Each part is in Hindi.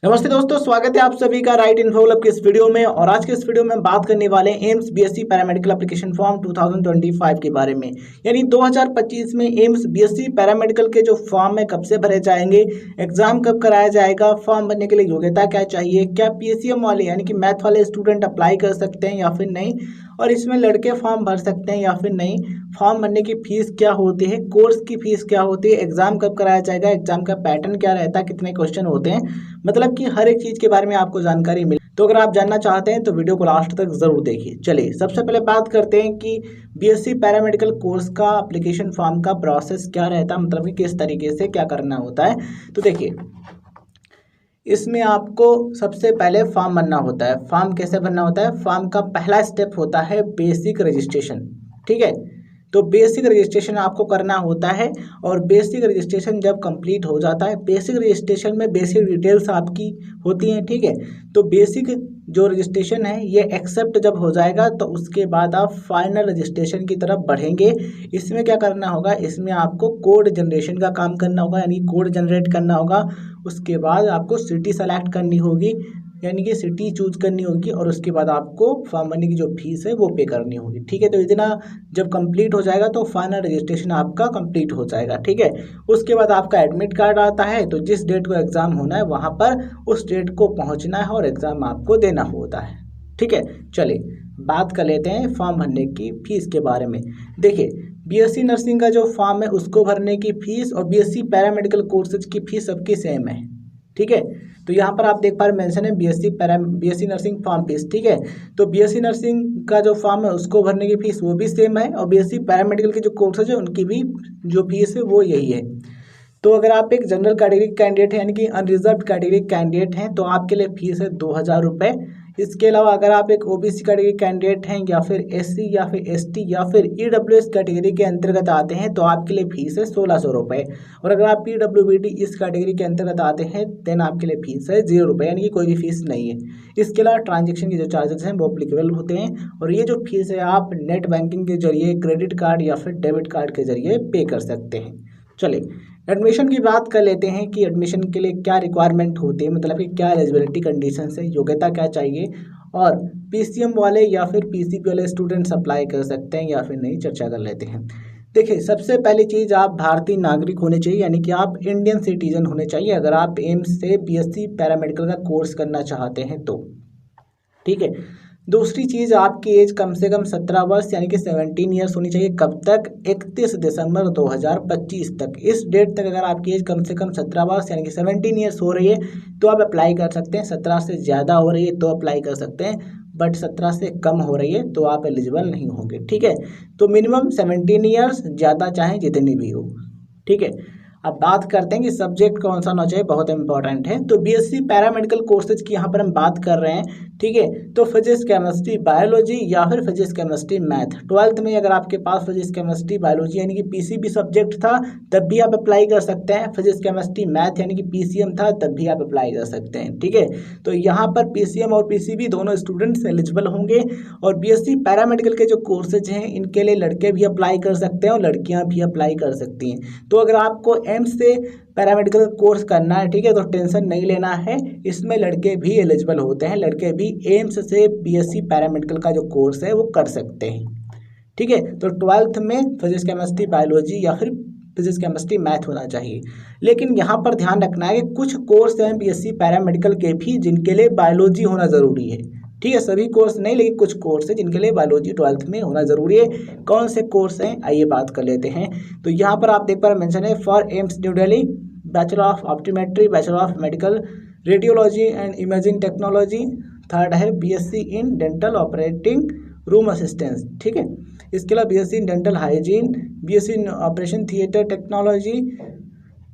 नमस्ते दोस्तों, स्वागत है आप सभी का राइट इन्फो क्लब की इस वीडियो में। और आज के इस वीडियो में बात करने वाले हैं AIIMS BSc paramedical application form 2025 के बारे में। यानी 2025 में एम्स बीएससी पैरामेडिकल के जो फॉर्म है कब से भरे जाएंगे, एग्जाम कब कराया जाएगा, फॉर्म भरने के लिए योग्यता क्या चाहिए, क्या पीसीएम वाले यानी कि मैथ वाले स्टूडेंट अप्लाई कर सकते हैं या फिर नहीं, और इसमें लड़के फॉर्म भर सकते हैं या फिर नहीं, फॉर्म भरने की फीस क्या होती है, कोर्स की फीस क्या होती है, एग्जाम कब कराया जाएगा, एग्जाम का पैटर्न क्या रहता है, कितने क्वेश्चन होते हैं, मतलब कि हर एक चीज के बारे में आपको जानकारी मिले। तो अगर आप जानना चाहते हैं तो वीडियो को लास्ट तक जरूर देखिए। चलिए सबसे पहले बात करते हैं कि बीएससी पैरामेडिकल कोर्स का एप्लीकेशन फॉर्म का प्रोसेस क्या रहता है, मतलब कि किस तरीके से क्या करना होता है। तो देखिए, इसमें आपको सबसे पहले फॉर्म भरना होता है। फॉर्म कैसे भरना होता है? फॉर्म का पहला स्टेप होता है बेसिक रजिस्ट्रेशन। ठीक है, तो बेसिक रजिस्ट्रेशन आपको करना होता है। और बेसिक रजिस्ट्रेशन जब कंप्लीट हो जाता है, बेसिक रजिस्ट्रेशन में बेसिक डिटेल्स आपकी होती हैं। ठीक है, तो बेसिक जो रजिस्ट्रेशन है ये एक्सेप्ट जब हो जाएगा तो उसके बाद आप फाइनल रजिस्ट्रेशन की तरफ बढ़ेंगे। इसमें क्या करना होगा? इसमें आपको कोड जनरेशन का काम करना होगा, यानी कोड जनरेट करना होगा। उसके बाद आपको सिटी सेलेक्ट करनी होगी, यानी कि सिटी चूज करनी होगी, और उसके बाद आपको फॉर्म भरने की जो फीस है वो पे करनी होगी। ठीक है, तो इतना जब कंप्लीट हो जाएगा तो फाइनल रजिस्ट्रेशन आपका कंप्लीट हो जाएगा। ठीक है, उसके बाद आपका एडमिट कार्ड आता है। तो जिस डेट को एग्ज़ाम होना है वहाँ पर उस डेट को पहुँचना है और एग्ज़ाम आपको देना होता है। ठीक है, चलिए बात कर लेते हैं फॉर्म भरने की फीस के बारे में। देखिए, बीएससी नर्सिंग का जो फॉर्म है उसको भरने की फीस और बीएससी पैरामेडिकल कोर्सेज की फीस सबकी सेम है। ठीक है, तो यहाँ पर आप देख पा रहे मेंशन है बीएससी नर्सिंग फॉर्म फीस। ठीक है, तो बीएससी नर्सिंग का जो फॉर्म है उसको भरने की फीस वो भी सेम है, और बीएससी पैरामेडिकल के जो कोर्सेज है उनकी भी जो फीस है वो यही है। तो अगर आप एक जनरल कैटेगरी कैंडिडेट हैं, यानी कि अनरिजर्व कैटेगरी कैंडिडेट हैं, तो आपके लिए फीस है 2,000 रुपये। इसके अलावा अगर आप एक ओबीसी कैटेगरी कैंडिडेट हैं या फिर एससी या फिर एसटी या फिर ईडब्ल्यूएस कैटेगरी के अंतर्गत आते हैं तो आपके लिए फीस है 1,600 रुपये। और अगर आप पीडब्ल्यूबीडी इस कैटेगरी के अंतर्गत आते हैं देन आपके लिए फीस है 0 रुपये, यानी कि कोई भी फीस नहीं है। इसके अलावा ट्रांजेक्शन के जो चार्जेस हैं वो अप्लीकेबल होते हैं, और ये जो फीस है आप नेट बैंकिंग के जरिए, क्रेडिट कार्ड या फिर डेबिट कार्ड के जरिए पे कर सकते हैं। चलिए एडमिशन की बात कर लेते हैं कि एडमिशन के लिए क्या रिक्वायरमेंट होती है, मतलब कि क्या एलिजिबिलिटी कंडीशंस है, योग्यता क्या चाहिए, और पीसीएम वाले या फिर पीसीबी वाले स्टूडेंट्स अप्लाई कर सकते हैं या फिर नहीं, चर्चा कर लेते हैं। देखिए, सबसे पहली चीज़, आप भारतीय नागरिक होने चाहिए, यानी कि आप इंडियन सिटीजन होने चाहिए अगर आप एम्स से बीएससी पैरामेडिकल का कोर्स करना चाहते हैं तो। ठीक है, दूसरी चीज़, आपकी एज कम से कम 17 वर्ष यानी कि 17 ईयर्स होनी चाहिए। कब तक? 31 दिसंबर 2025 तक। इस डेट तक अगर आपकी एज कम से कम 17 वर्ष यानी कि 17 ईयर्स हो रही है तो आप अप्लाई कर सकते हैं। 17 से ज़्यादा हो रही है तो अप्लाई कर सकते हैं, बट 17 से कम हो रही है तो आप एलिजिबल नहीं होंगे। ठीक है, तो मिनिमम 17 ईयर्स, ज़्यादा चाहे जितनी भी हो। ठीक है, अब बात करते हैं कि सब्जेक्ट कौन सा होना चाहिए, बहुत इंपॉर्टेंट है। तो बीएससी पैरामेडिकल कोर्सेज की यहाँ पर हम बात कर रहे हैं। ठीक है, तो फिजिक्स केमिस्ट्री बायोलॉजी या फिर फिजिक्स केमिस्ट्री मैथ। 12th में अगर आपके पास फिजिक्स केमिस्ट्री बायोलॉजी यानी कि पीसीबी सब्जेक्ट था तब भी आप अप्लाई कर सकते हैं। फिजिक्स केमिस्ट्री मैथ यानी कि पीसीएम था तब भी आप अप्लाई कर सकते हैं। ठीक है, तो यहाँ पर पीसीएम और पीसीबी दोनों स्टूडेंट्स एलिजिबल होंगे। और बीएससी पैरामेडिकल के जो कोर्सेज हैं इनके लिए लड़के भी अप्लाई कर सकते हैं और लड़कियाँ भी अप्लाई कर सकती हैं। तो अगर आपको एम्स से पैरामेडिकल कोर्स करना है, ठीक है, तो टेंशन नहीं लेना है, इसमें लड़के भी एलिजिबल होते हैं। लड़के भी एम्स से बीएससी पैरामेडिकल का जो कोर्स है वो कर सकते हैं। ठीक है, तो 12th में फिजिक्स केमिस्ट्री बायोलॉजी या फिर फिजिक्स केमिस्ट्री मैथ होना चाहिए। लेकिन यहाँ पर ध्यान रखना है कि कुछ कोर्स हैं बीएससी पैरामेडिकल के भी जिनके लिए बायोलॉजी होना ज़रूरी है। ठीक है, सभी कोर्स नहीं, लेकिन कुछ कोर्स है जिनके लिए बायोलॉजी 12th में होना ज़रूरी है। कौन से कोर्स हैं आइए बात कर लेते हैं। तो यहाँ पर आप देख पा रहे मेंशन है for AIIMS New Delhi bachelor of optometry, bachelor of medical radiology and imaging technology. Third है BSc in dental operating room assistance. ठीक है, इसके अलावा BSc in dental hygiene, BSc in operation theatre technology.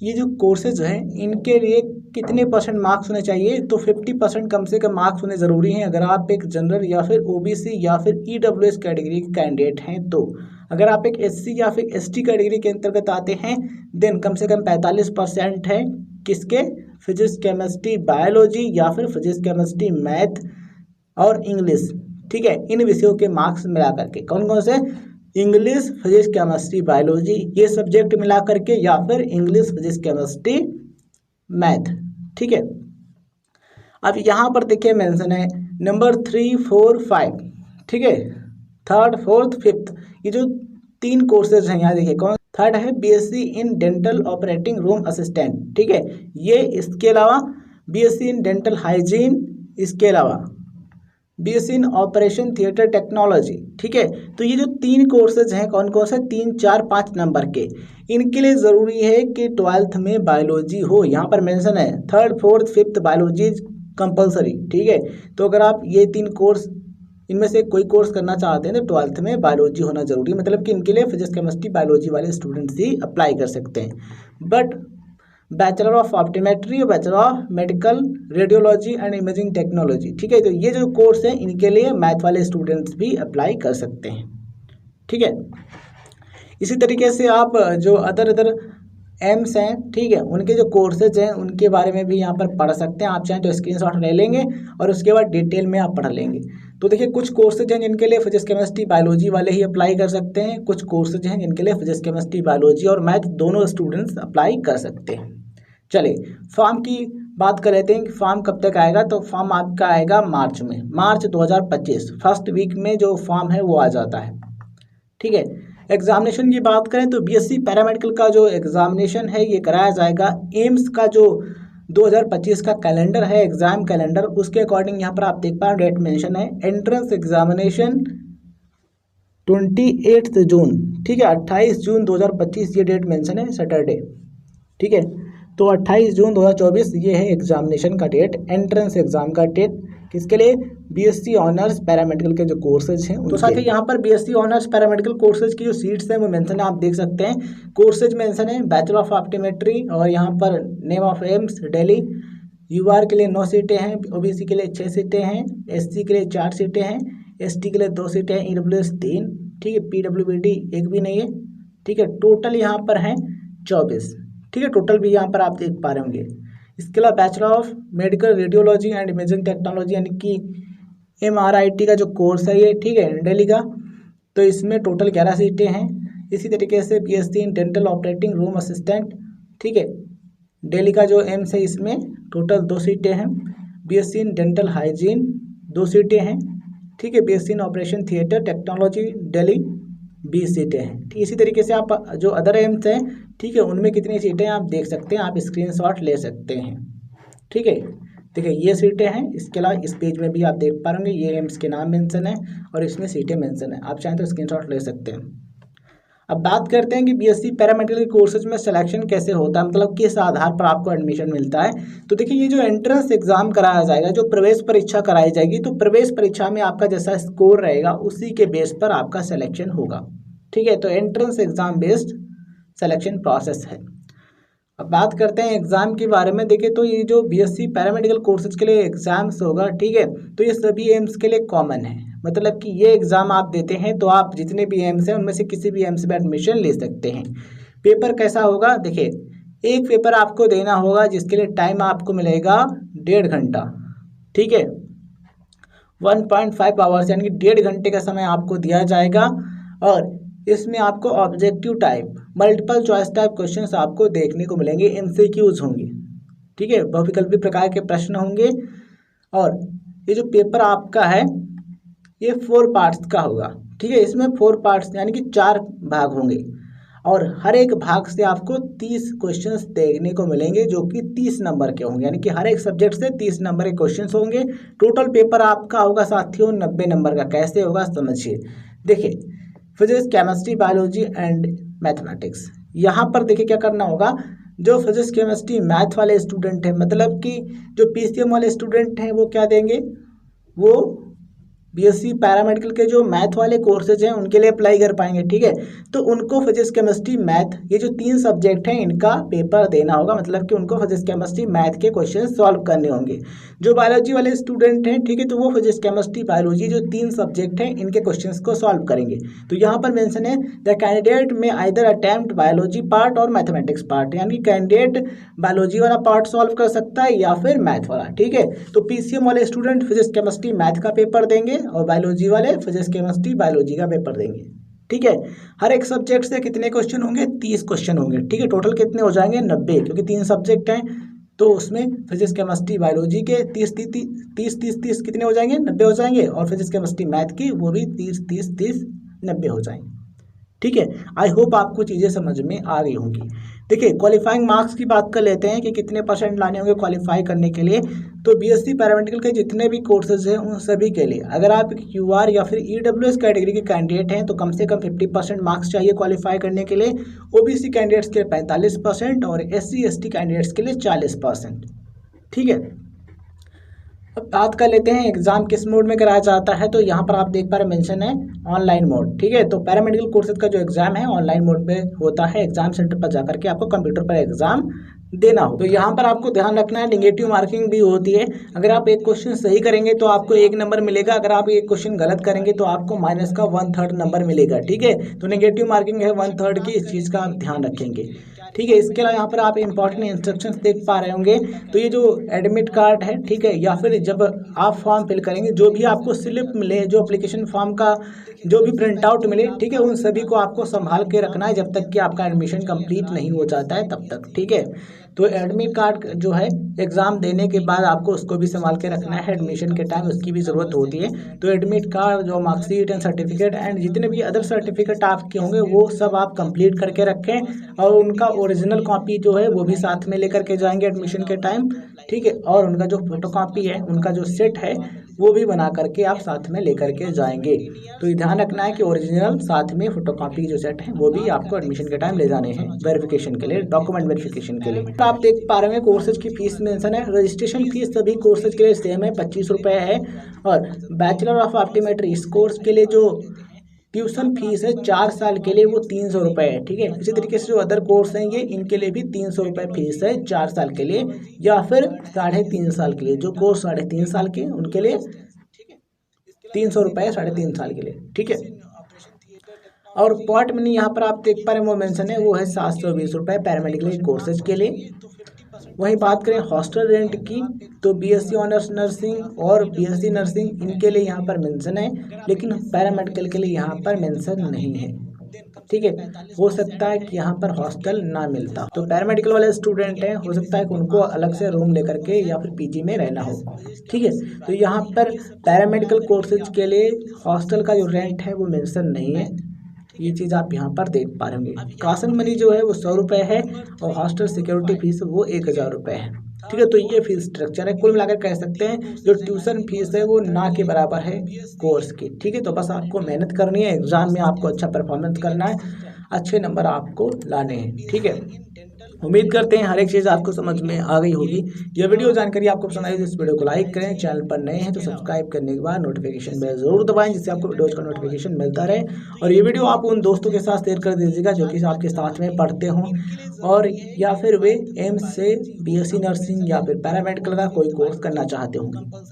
ये जो कोर्सेज हैं इनके लिए कितने परसेंट मार्क्स होने चाहिए? तो 50% कम से कम मार्क्स होने ज़रूरी हैं अगर आप एक जनरल या फिर ओबीसी या फिर ईडब्ल्यूएस कैटेगरी के कैंडिडेट हैं तो। अगर आप एक एससी या फिर एसटी कैटेगरी के अंतर्गत आते हैं देन कम से कम 45% है किसके? फिजिक्स केमिस्ट्री बायोलॉजी या फिर फिजिक्स केमिस्ट्री मैथ और इंग्लिश। ठीक है, इन विषयों के मार्क्स मिला करके, कौन कौन से? इंग्लिश, फिजिक्स केमिस्ट्री बायोलॉजी, ये सब्जेक्ट मिला करके, या फिर इंग्लिश फिजिक्स केमिस्ट्री मैथ। ठीक है, अब यहाँ पर देखिए मेंशन है नंबर 3, 4, 5, ठीक है, थर्ड, फोर्थ, फिफ्थ, ये जो 3 कोर्सेज हैं यहाँ देखिए कौन। थर्ड है BSc in dental operating room assistant, ठीक है, ये इसके अलावा बीएससी इन डेंटल हाइजीन, इसके अलावा BSc in operation theatre technology, ठीक है। तो ये जो 3 कोर्सेज हैं कौन कौन से, 3, 4, 5 नंबर के, इनके लिए ज़रूरी है कि 12th में बायोलॉजी हो। यहाँ पर मेंशन है third, fourth, fifth biology compulsory, ठीक है। तो अगर आप ये 3 कोर्स इनमें से कोई कोर्स करना चाहते हैं तो 12th में बायोलॉजी होना जरूरी है, मतलब कि इनके लिए फिजिक्स केमिस्ट्री बायोलॉजी वाले स्टूडेंट्स ही अप्लाई कर सकते हैं। बट बैचलर ऑफ ऑप्टोमेट्री और bachelor of medical radiology and imaging technology, ठीक है, तो ये जो कोर्स है इनके लिए मैथ वाले स्टूडेंट्स भी अप्लाई कर सकते हैं, ठीक है। इसी तरीके से आप जो अदर एम्स हैं, ठीक है, उनके जो कोर्सेज हैं उनके बारे में भी यहाँ पर पढ़ सकते हैं। आप चाहें तो स्क्रीनशॉट ले लेंगे और उसके बाद डिटेल में आप पढ़ लेंगे। तो देखिए कुछ कोर्सेज हैं जिनके लिए फिजिक्स केमिस्ट्री बायोलॉजी वाले ही अप्लाई कर सकते हैं, कुछ कोर्सेज हैं जिनके लिए फिजिक्स केमिस्ट्री बायोलॉजी और मैथ दोनों स्टूडेंट्स अप्लाई कर सकते हैं। चलिए फॉर्म की बात कर लेते हैं कि फॉर्म कब तक आएगा। तो फॉर्म आपका आएगा मार्च में, मार्च 2025 फर्स्ट वीक में जो फॉर्म है वो आ जाता है, ठीक है। एग्जामिनेशन की बात करें तो बीएससी पैरामेडिकल का जो एग्जामिनेशन है ये कराया जाएगा एम्स का जो 2025 का कैलेंडर है, एग्जाम कैलेंडर, उसके अकॉर्डिंग यहाँ पर आप देख पा रहे डेट मेंशन है। एंट्रेंस एग्जामिनेशन 28 जून, ठीक है, 28 जून 2025 ये डेट मेंशन है, सैटरडे, ठीक है। तो 28 जून 2024 ये है एग्जामिनेशन का डेट, एंट्रेंस एग्जाम का डेट, किसके लिए, बीएससी ऑनर्स पैरामेडिकल के जो कोर्सेज हैं। तो साथ ही यहाँ पर बीएससी ऑनर्स पैरामेडिकल कोर्सेज की जो सीट्स हैं वो मेंशन है, आप देख सकते हैं। कोर्सेज मेंशन है बैचलर ऑफ ऑप्टोमेट्री और यहाँ पर name of AIIMS Delhi. UR के लिए 9 सीटें हैं, ओबीसी के लिए 6 सीटें हैं, एससी के लिए 4 सीटें हैं, एसटी के लिए 2 सीटें हैं, ईडब्ल्यूएस 3, ठीक है, पीडब्ल्यूबीडी 1 भी नहीं है, ठीक है। टोटल यहाँ पर हैं 24, ठीक है, टोटल भी यहाँ पर आप देख पा रहे होंगे। इसके अलावा bachelor of medical radiology and imaging technology यानी कि MRIT का जो कोर्स है ये, ठीक है, दिल्ली का, तो इसमें टोटल 11 सीटें हैं। इसी तरीके से BSc in dental operating room assistant, ठीक है, दिल्ली का जो एम्स है इसमें टोटल 2 सीटें हैं। बीएससी इन डेंटल हाइजीन 2 सीटें हैं, ठीक है। BSc in operation theatre technology Delhi 20 सीटें हैं, ठीक। इसी तरीके से आप जो अदर एम्स हैं, ठीक है, उनमें कितनी सीटें आप देख सकते हैं, आप स्क्रीनशॉट ले सकते हैं, ठीक है। देखिए ये सीटें हैं, इसके अलावा इस पेज में भी आप देख पा रहे ये एम्स के नाम मेंशन है और इसमें सीटें मेंशन है, आप चाहें तो स्क्रीनशॉट ले सकते हैं। अब बात करते हैं कि बीएससी पैरामेडिकल कोर्सेज में सिलेक्शन कैसे होता है, मतलब किस आधार पर आपको एडमिशन मिलता है। तो देखिए ये जो एंट्रेंस एग्जाम कराया जाएगा, जो प्रवेश परीक्षा कराई जाएगी, तो प्रवेश परीक्षा में आपका जैसा स्कोर रहेगा उसी के बेस पर आपका सिलेक्शन होगा, ठीक है। तो entrance exam based selection process है। अब बात करते हैं एग्ज़ाम के बारे में। देखिए तो ये जो बीएससी पैरामेडिकल कोर्सेज के लिए एग्ज़ाम्स होगा, ठीक है, तो ये सभी एम्स के लिए कॉमन है, मतलब कि ये एग्ज़ाम आप देते हैं तो आप जितने भी एम्स हैं उनमें से किसी भी एम्स में एडमिशन ले सकते हैं। पेपर कैसा होगा, देखिए एक पेपर आपको देना होगा जिसके लिए टाइम आपको मिलेगा 1.5 घंटा, ठीक है, 1.5 आवर्स यानी कि 1.5 घंटे का समय आपको दिया जाएगा। और इसमें आपको objective type, multiple choice type questions आपको देखने को मिलेंगे, एमसीक्यूज होंगे, ठीक है, बहुविकल्पी प्रकार के प्रश्न होंगे। और ये जो पेपर आपका है ये 4 पार्ट्स का होगा, ठीक है, इसमें 4 पार्ट्स यानी कि 4 भाग होंगे और हर एक भाग से आपको 30 क्वेश्चंस देखने को मिलेंगे जो कि 30 नंबर के होंगे, यानी कि हर एक सब्जेक्ट से 30 नंबर के क्वेश्चंस होंगे। टोटल पेपर आपका होगा साथियों 90 नंबर का। कैसे होगा समझिए, देखिए physics chemistry biology and mathematics, यहाँ पर देखिए क्या करना होगा, जो फिजिक्स केमिस्ट्री मैथ वाले स्टूडेंट हैं, मतलब कि जो पीसीएम वाले स्टूडेंट हैं वो क्या देंगे, वो बीएससी पैरामेडिकल के जो मैथ वाले कोर्सेज हैं उनके लिए अप्लाई कर पाएंगे, ठीक है। तो उनको फिजिक्स केमिस्ट्री मैथ ये जो 3 सब्जेक्ट हैं इनका पेपर देना होगा, मतलब कि उनको फिजिक्स केमिस्ट्री मैथ के क्वेश्चन सॉल्व करने होंगे। जो बायोलॉजी वाले स्टूडेंट हैं, ठीक है, तो वो फिजिक्स केमिस्ट्री बायोलॉजी जो 3 सब्जेक्ट हैं इनके क्वेश्चन को सॉल्व करेंगे। तो यहाँ पर मेंशन है द कैंडिडेट में आइदर अटेम्प्ट बायोलॉजी पार्ट और मैथमेटिक्स पार्ट, यानी कैंडिडेट बायोलॉजी वाला पार्ट सॉल्व कर सकता है या फिर मैथ वाला, ठीक है। तो पीसीएम वाले स्टूडेंट फिजिक्स केमिस्ट्री मैथ का पेपर देंगे और बायोलॉजी वाले फिजिक्स केमिस्ट्री बायोलॉजी का पेपर देंगे, ठीक है। हर एक सब्जेक्ट से कितने क्वेश्चन होंगे, 30 क्वेश्चन होंगे, ठीक है। टोटल कितने हो जाएंगे 90, क्योंकि 3 सब्जेक्ट हैं तो उसमें फिजिक्स केमिस्ट्री बायोलॉजी के 30 कितने हो जाएंगे, 90 हो जाएंगे, और फिजिक्स केमिस्ट्री मैथ की वो भी 30 90 हो जाएंगे। ठीक है, आई होप आपको चीज़ें समझ में आ गई होंगी। देखिए क्वालिफाइंग मार्क्स की बात कर लेते हैं कि कितने परसेंट लाने होंगे क्वालिफाई करने के लिए। तो बीएससी पैरामेडिकल के जितने भी कोर्सेज हैं उन सभी के लिए अगर आप यूआर या फिर ईडब्ल्यूएस कैटेगरी के कैंडिडेट हैं तो कम से कम 50% मार्क्स चाहिए क्वालिफाई करने के लिए, ओबीसी कैंडिडेट्स के लिए 45% और एससी एसटी कैंडिडेट्स के लिए 40%। ठीक है, अब बात कर लेते हैं एग्जाम किस मोड में कराया जाता है। तो यहाँ पर आप देख पा रहे मेंशन है ऑनलाइन मोड। ठीक है, तो पैरामेडिकल कोर्सेज का जो एग्जाम है ऑनलाइन मोड पे होता है, एग्जाम सेंटर पर जाकर के आपको कंप्यूटर पर एग्जाम देना हो। तो यहाँ पर आपको ध्यान रखना है निगेटिव मार्किंग भी होती है। अगर आप एक क्वेश्चन सही करेंगे तो आपको 1 नंबर मिलेगा, अगर आप एक क्वेश्चन गलत करेंगे तो आपको माइनस का 1/3 नंबर मिलेगा। ठीक है, तो नेगेटिव मार्किंग है 1/3 की, इस चीज़ का आप ध्यान रखेंगे। ठीक है, इसके अलावा यहाँ पर आप इंपॉर्टेंट इंस्ट्रक्शंस देख पा रहे होंगे। तो ये जो एडमिट कार्ड है, ठीक है, या फिर जब आप फॉर्म फिल करेंगे जो भी आपको स्लिप मिले, जो एप्लीकेशन फॉर्म का जो भी प्रिंट आउट मिले, ठीक है, उन सभी को आपको संभाल के रखना है जब तक कि आपका एडमिशन कंप्लीट नहीं हो जाता है तब तक। ठीक है, तो एडमिट कार्ड जो है एग्ज़ाम देने के बाद आपको उसको भी संभाल के रखना है, एडमिशन के टाइम उसकी भी ज़रूरत होती है। तो एडमिट कार्ड, जो मार्कशीट एंड सर्टिफिकेट एंड जितने भी अदर सर्टिफिकेट आपके होंगे वो सब आप कंप्लीट करके रखें और उनका ओरिजिनल कॉपी जो है वो भी साथ में लेकर के जाएंगे एडमिशन के टाइम। ठीक है, और उनका जो फोटो कॉपी है, उनका जो सेट है वो भी बना करके आप साथ में लेकर के जाएंगे। तो ये ध्यान रखना है कि ओरिजिनल साथ में फोटो कॉपी जो सेट है वो भी आपको एडमिशन के टाइम ले जाने हैं वेरिफिकेशन के लिए, डॉक्यूमेंट वेरिफिकेशन के लिए। तो आप देख पा रहे हैं कोर्सेज की फीस मेंशन है। रजिस्ट्रेशन फीस सभी कोर्सेज के लिए सेम है, 25 रुपये है। और बैचलर ऑफ ऑप्टोमेट्री इस कोर्स के लिए जो ट्यूशन फीस है 4 साल के लिए वो 300 रुपये है। ठीक है, इसी तरीके से जो अदर कोर्स हैं ये इनके लिए भी 300 रुपये फीस है 4 साल के लिए, या फिर 3.5 साल के लिए। जो कोर्स 3.5 साल के उनके लिए 300 रुपये 3.5 साल के लिए। ठीक है, और पॉट मनी यहाँ पर आप देख पा रहे हैं वो मेंशन है, वो है 720 रुपये पैरामेडिकल कोर्सेज के लिए। वहीं बात करें हॉस्टल रेंट की तो बीएससी ऑनर्स नर्सिंग और बीएससी नर्सिंग इनके लिए यहाँ पर मेंशन है, लेकिन पैरामेडिकल के लिए यहाँ पर मेंशन नहीं है। ठीक है, हो सकता है कि यहाँ पर हॉस्टल ना मिलता, तो पैरामेडिकल वाले स्टूडेंट हैं, हो सकता है कि उनको अलग से रूम लेकर के या फिर पीजी में रहना हो। ठीक है, तो यहाँ पर पैरामेडिकल कोर्सेज के लिए हॉस्टल का जो रेंट है वो मेंशन नहीं है, ये चीज़ आप यहाँ पर देख पा रहे होंगे। कासन मनी जो है वो 100 रुपये है और हॉस्टल सिक्योरिटी फीस वो 1000 रुपये है। ठीक है, तो ये फीस स्ट्रक्चर है। कुल मिलाकर कह सकते हैं जो ट्यूशन फीस है वो ना के बराबर है कोर्स की। ठीक है, तो बस आपको मेहनत करनी है, एग्जाम में आपको अच्छा परफॉर्मेंस करना है, अच्छे नंबर आपको लाने हैं। ठीक है, उम्मीद करते हैं हर एक चीज़ आपको समझ में आ गई होगी। यह वीडियो जानकारी आपको पसंद आई तो इस वीडियो को लाइक करें, चैनल पर नए हैं तो सब्सक्राइब करने के बाद नोटिफिकेशन बेल जरूर दबाएं जिससे आपको वीडियोज का नोटिफिकेशन मिलता रहे। और ये वीडियो आप उन दोस्तों के साथ शेयर कर दीजिएगा जो कि आपके साथ में पढ़ते हों और या फिर वे एम्स से बीएससी नर्सिंग या फिर पैरामेडिकल का कोई कोर्स करना चाहते हों।